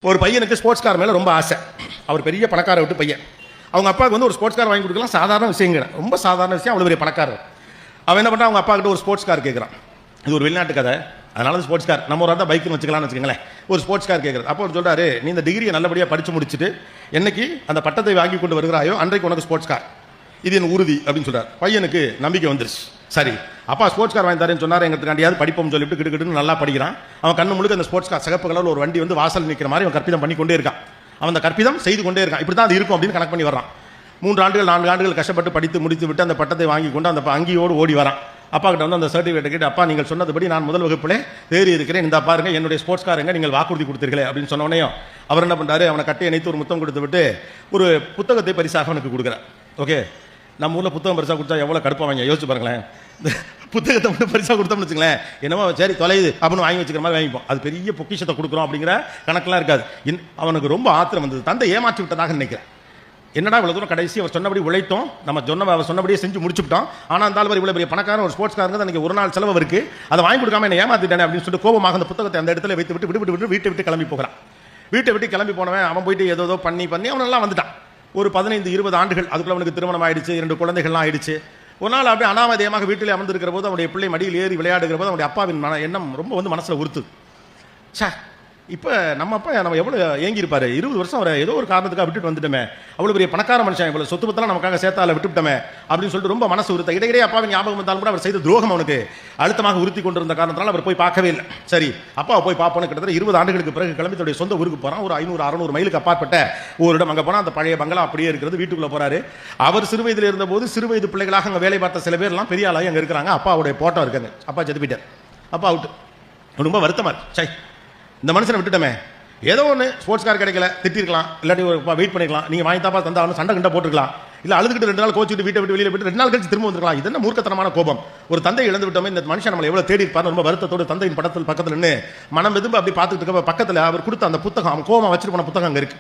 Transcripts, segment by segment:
ஒரு பையனுக்கு sports car மேலே ரொம்ப ஆசை. அவர் பெரிய பணக்கார விட்டு பையன். அவங்க அப்பாவுக்கு வந்து ஒரு ஸ்போர்ட்ஸ் கார் வாங்கி கொடுக்கலாம் சாதாரண விஷயங்க, ரொம்ப சாதாரண விஷயம். அவ்வளோ பெரிய பணக்காரர். அவன் என்ன பண்ணுறான், அவங்க அப்பா கிட்ட ஒரு ஸ்போர்ட்ஸ் கார் கேட்குறான். இது ஒரு வெளிநாட்டு கதை, அதனால ஸ்போர்ட்ஸ் கார் நம்ம ஒரு தான் பைக்குன்னு வச்சுக்கலாம்னு வச்சுக்கங்களேன். ஒரு ஸ்போர்ட்ஸ் கார் கேட்குறது. அப்போ அவர் சொல்கிறாரு, நீ இந்த டிகிரியை நல்லபடியாக படித்து முடிச்சுட்டு என்னைக்கு அந்த பட்டத்தை வாங்கி கொண்டு வருகிறாயோ அன்றைக்கு உனக்கு ஸ்போர்ட்ஸ் கார், இது என் உறுதி அப்படின்னு சொல்கிறார். பையனுக்கு நம்பிக்கை வந்துருச்சு. சரி, அப்பா ஸ்போர்ட்ஸ் கார் வாங்கி தரேன்னு சொன்னார், எங்களுக்காண்டியாவது படிப்போம்னு சொல்லிட்டு கிட்டுக்கிட்டு நல்லா படிக்கிறான். அவன் கண்ணு முழுக்க அந்த ஸ்போர்ட்ஸ் கார் சிகப்பு கலரில் ஒரு வண்டி வந்து வாசல் நிற்கிற மாதிரி அவன் கற்பிதம் பண்ணி கொண்டே இருக்கான். அவன் அந்த கற்பிதம் செய்து கொண்டே இருக்கான். இப்படி தான் அது இருக்கும் அப்படின்னு கணக்கு பண்ணி வரான். 3 ஆண்டுகள் 4 ஆண்டுகள் கஷ்டப்பட்டு படித்து முடித்து விட்டு அந்த பட்டத்தை வாங்கி கொண்டு அந்த அங்கியோடு ஓடி வரான். அப்பா கிட்ட வந்து அந்த சர்டிஃபிகேட் கேட்டு, அப்பா நீங்கள் சொன்னதுபடி நான் முதல் வகுப்பிலே தேறி இருக்கிறேன், இந்த பாருங்க என்னுடைய ஸ்போர்ட்ஸ் காருங்க, நீங்கள் வாக்குறுதி கொடுத்தீர்களே அப்படின்னு சொன்னோடனே அவர் என்ன பண்ணுறாரு, அவனை கட்டி இணைத்து ஒரு முத்தம் கொடுத்து விட்டு ஒரு புத்தகத்தை பரிசாக அவனுக்கு கொடுக்குறார். ஓகே, நம்ம ஊரில் புத்தகம் பரிசாக கொடுத்தா எவ்வளோ கடுப்பாங்க யோசிச்சு பாருங்களேன். இந்த புத்தகத்தை மட்டும் பரிசாக கொடுத்தோம்னு வச்சுங்களேன், என்னமோ சரி தொலைது அப்படின்னு வாங்கி வச்சுக்கிற மாதிரி வாங்கிப்போம். அது பெரிய பொக்கிஷத்தை கொடுக்குறோம் அப்படிங்கிற கணக்கெல்லாம் இருக்காது. அவனுக்கு ரொம்ப ஆத்திரம் வந்தது. தந்தை ஏமாற்றி விட்டதாக நினைக்கிறேன். என்னடா இவ்வளோ தூரம் கடைசி அவர் சொன்னபடி உழைத்தோம், நம்ம அவர் சொன்னபடியே செஞ்சு முடிச்சுட்டோம். ஆனால் இருந்தாலும் இவ்வளோ பெரிய பணக்காரன் ஒரு ஸ்போர்ட்ஸ் காரங்க அன்றைக்கி ஒரு நாள் செலவு இருக்குது, அதை வாங்கி கொடுக்காம என்ன ஏமாத்திட்டானே அப்படின்னு சொல்லிட்டு கோபமாக அந்த புத்தகத்தை அந்த இடத்துல வைத்து விட்டு வீட்டை விட்டு கிளம்பி போகிறான். வீட்டை விட்டு கிளம்பி போனவன் அவன் போயிட்டு ஏதோ பண்ணி அவன் எல்லாம் வந்துட்டான். ஒரு 15-20 ஆண்டுகள் அதுக்குள்ள அவனுக்கு திருமணம் ஆயிடுச்சு, 2 குழந்தைகள்லாம் ஆயிடுச்சு. ஒரு நாள் அப்படியே அனாமதேயமாக வீட்டிலே அமர்ந்திருக்கிற போது அவனுடைய பிள்ளை மடியில் ஏறி விளையாடுகிற போது அவனுடைய அப்பாவின் எண்ணம் ரொம்ப வந்து மனசில் உறுத்துது. சே, இப்போ நம்ம அப்பா நம்ம எவ்வளோ ஏங்கியிருப்பாரு, 20 வருஷம் அவரை ஏதோ ஒரு காரணத்துக்காக விட்டுட்டு வந்துட்டோமே, அவ்வளோ பெரிய பணக்கார மனுஷன், இவ்வளோ சொத்து பத்தெல்லாம் நமக்காக சேர்த்தால விட்டுவிட்டோமே அப்படின்னு சொல்லிட்டு ரொம்ப மனசு உறுத்த. இடையிடையே அப்பாவின் ஞாபகம் வந்தாலும் கூட அவர் செய்த துரோகம் அவனுக்கு அழுத்தமாக உறுத்தி கொண்டிருந்த காரணத்தினால அவர் போய் பார்க்கவே இல்லை. சரி, அப்பாவை போய் பார்ப்போன்னு கிட்டத்தட்ட 20 ஆண்டுகளுக்கு பிறகு கிளம்பி தன்னுடைய சொந்த ஊருக்கு போகிறான். ஒரு 500-600 மைலுக்கு அப்பாற்பட்ட ஒரு இடம். அங்கே போனால் அந்த பழைய பங்களா அப்படியே இருக்கிறது. வீட்டுக்குள்ளே போகிறாரு. அவர் சிறு வயதில் இருந்தபோது சிறு வயது பிள்ளைகளாக அங்கே வேலை பார்த்த சில பேர்லாம் பெரிய ஆளாகி அங்கே இருக்கிறாங்க. அப்பாவுடைய போட்டோ இருக்காங்க. அப்பா செத்து போயிட்டார். அப்பா அவுட்டு. ரொம்ப வருத்தமாக இருக்கு. சை, இந்த மனுஷனை விட்டுட்டோமே, ஏதோ ஒன்று ஸ்போர்ட்ஸ் கார் கிடைக்கல, திட்டிருக்கலாம், இல்லாட்டி ஒரு வெயிட் பண்ணிக்கலாம், நீங்கள் வாங்கி தாப்பா தந்தாலும் சண்டை கண்டை போட்டுருக்கலாம், இல்லை அழுதுகிட்டு 2 நாள் கோச்சிட்டு வீட்டை விட்டு வெளியில் போயிட்டு 2 நாள் கழிச்சு திரும்ப வந்துருக்கலாம். இது என்ன மூர்க்கத்தனமான கோபம். ஒரு தந்தை இழந்து விட்டோமே, இந்த மனுஷன் நம்மளை எவ்வளோ தேடி இருப்பார். ரொம்ப வருத்தத்தோடு தந்தையின் படத்தில் பக்கத்தில் நின்று மனம் எதுவும் அப்படி பார்த்துட்டு இருக்க பக்கத்தில் அவர் கொடுத்த அந்த புத்தகம், அவன் கோபம் வச்சுட்டு போன புத்தகம் அங்கே இருக்கு.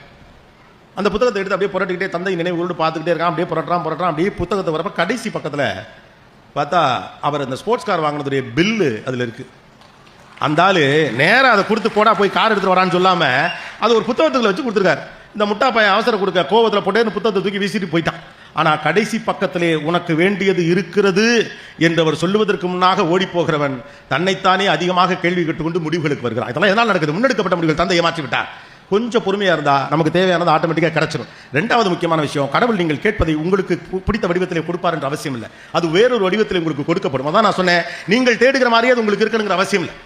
அந்த புத்தகத்தை எடுத்து அப்படியே புரட்டிக்கிட்டே தந்தை நினைவுகளோடு பார்த்துக்கிட்டே இருக்கான். அப்படியே புரட்டுறான். அப்படியே புத்தகத்தை வரப்ப கடைசி பக்கத்தில் பார்த்தா அவர் இந்த ஸ்போர்ட்ஸ் கார் வாங்கினதுடைய பில்லு அதில் இருக்கு. அந்த ஆளு நேராக அதை கொடுத்து போடா போய் கார் எடுத்துட்டு வரான்னு சொல்லாம அது ஒரு புத்தகத்துக்குள்ள வச்சு கொடுத்துருக்காரு. இந்த முட்டா பையன் அவசரம் கொடுக்க கோவத்தில் போட்டேன்னு புத்தகத்தை தூக்கி வீசிட்டு போயிட்டான். ஆனா கடைசி பக்கத்திலே உனக்கு வேண்டியது இருக்கிறது என்று அவர் சொல்லுவதற்கு முன்னாக ஓடி போகிறவன் தன்னைத்தானே அதிகமாக கேள்வி கேட்டுக்கொண்டு முடிவுகளுக்கு வருகிறான். இதெல்லாம் எதனால் நடக்குது? முன்னெடுக்கப்பட்ட முடிவுகள். தந்தை ஏமாற்றி விட்டார். கொஞ்சம் பொறுமையாக இருந்தால் நமக்கு தேவையானது ஆட்டோமேட்டிக்காக கிடைச்சிடும். 2வது முக்கியமான விஷயம், கடவுள் நீங்கள் கேட்பதை உங்களுக்கு பிடித்த வடிவத்திலே கொடுப்பார் என்ற அவசியம் இல்லை. அது வேறொரு வடிவத்தில் உங்களுக்கு கொடுக்கப்படும். அதான் நான் சொன்னேன், நீங்கள் தேடுகிற மாதிரியே அது உங்களுக்கு இருக்கணுங்கிற அவசியம் இல்லை.